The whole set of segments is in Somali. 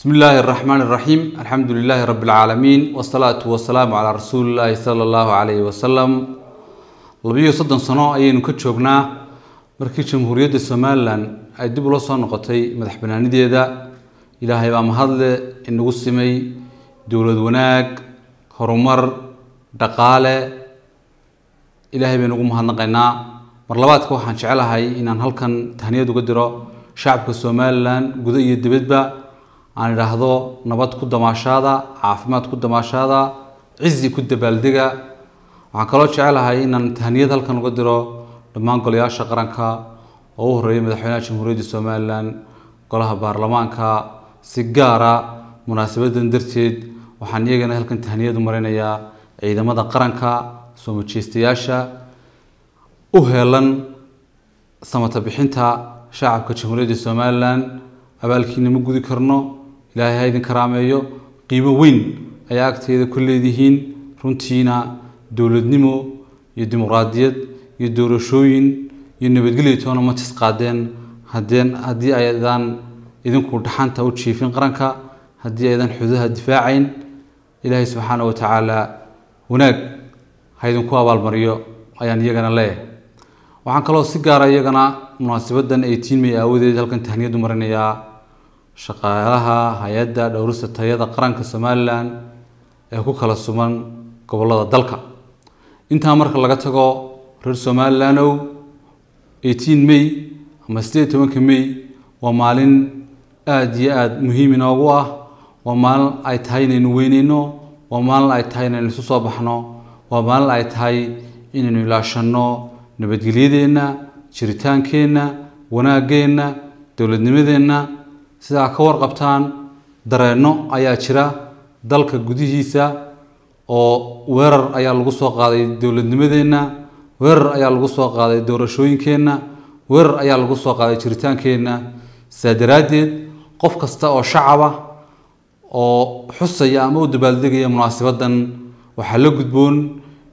بسم الله الرحمن الرحيم الحمد لله رب العالمين والصلاة والسلام على رسول الله صلى الله عليه وسلم لبيو صدن سنة أيين كتشوفنا مركز جمهورية الصوماليلاند أي دب لو soo noqotay madaxbannaanideeda Ilaahay baa mahadle inagu simay dawlad wanaag horumar dhaqaale Ilaahay baan ugu mahadnaqaynaa mar labaadka waxaan jecelahay inaan halkan tahniyad uga diro shacabka Soomaaliland guud iyo dibadba aan iraahdo nabad ku damaashada caafimaad ku damaashada cizi ku dabaaldega waxaan kaloo jecelahay inaan tahniyad halkan uga diro dhammaan golayaasha qaranka oo u horeeyay madaxweynaha Jamhuuriyadda Soomaaliland golaha baarlamaanka si gaar ah munaasabadan darteed waxaan iyagana halkan tahniyad u marinayaa ciidamada qaranka soo majeestayaasha u heelan samata bixinta shacabka Jamhuuriyadda Soomaaliland abaalkiina ma gudi karno Ilaahay ha idin karaameeyo qiimo weyn ayaa agteeda ku leedihiin runtiina dawladnimo iyo dimuqraadiyad iyo doorashooyin iyo nabadgelyo toona ma tisqaadeen haddii aydan idinku dhaxanta u jiifin qaranka haddii aydan xuduudaha difaacayn Ilaahay subhanahu wa ta'ala wanaag ha idinku abaalmariyo ayaan iyagana leeyahay waxaan kaloo si gaar ah iyagana munaasabadan 18 May awgeed halkan tahniyad u marinayaa shaqaalaha hay'adda dhowrista tayada qaranka Soomaaliland ee ku kala suman gobolada dalka inta marka laga tago reer Soomaaliland 18 May ama 18 May waa maalin aad iyo aad muhiim inoogu ah waa maalin ay tahay inaynu weyneyno waa maalin ay tahay inaynu isu soo baxno waa maalin ay tahay inaynu ilaashano nabadgelyadeena jiritaankeena wanaageena dawladnimadeena sida ka warqabtaan dareeno ayaa jira dalka gudihiisa oo weerar ayaa lagu soo qaaday dawladnimadeena weerar ayaa lagu soo qaaday doorashooyinkeena weerar ayaa lagu soo qaaday jiritaankeena saadaradeed qof kasta oo shacab ah oo xusaya ama u dabaaldegaya munaasabadan waxa la gudboon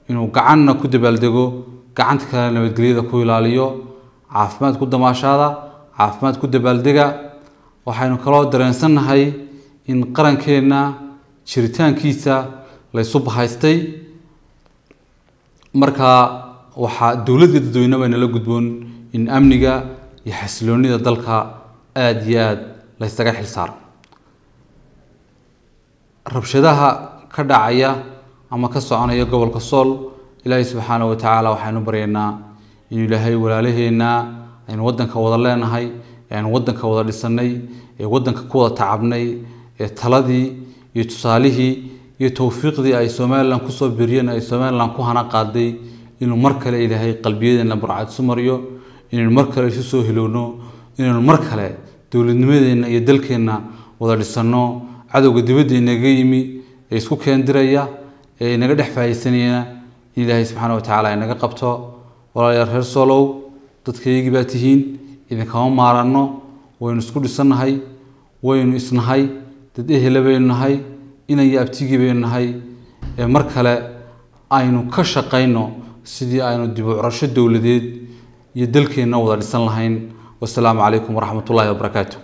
inuu gacanna ku dabaaldego gacanta kale nabadgelyada ku ilaaliyo caafimaad ku damaashada caafimaad ku dabaaldega waxaynu kaloo dareensanahay in qarankeena jiritaankiisa la isu bahaystay marka waxa dawladda dadweynaha la gudboon in amniga iyo xasiloonida dalka aad iyo aad la isaga xilsaaro rabshadaha ka dhacaya ama ka soconaya gobolka Sool Ilaahay subhanahu wa ta'ala waxaanu baryaynaa in Ilaahay walaalaheena aynu wadanka wada leenahay aynu wadanka wada dhisanay ee wadanka ku wada tacabnay ee taladii iyo tusaalihii iyo tawfiiqdii ay Soomaaliland ku soo biriyeen ay Soomaaliland ku hana qaaday inuu mar kale Ilaahay qalbiyadeena burcad sumariyo inuu mar kale isu soo hilowno inuu mar kale dawladnimadeena iyo dalkeena wada dhisano cadawga dibadda naga yimi ee isku keendiraya ee naga dhaxfaysanayna Ilaahay subhanahu wa ta'ala inaga qabto walaalayaal reer Soolow dadkaygi baa tihiin idin kama maarano waynu isku dhisanahay waynu isnahay dad ehelabaynahay inay abtigi baynahay ee mar kale aynu ka shaqeyno sidii aynu dib u curasho dawladeed iyo dalkeena wada dhisan lahayn wassalaamu calaykum waraxmatullaahi wabarakaatuh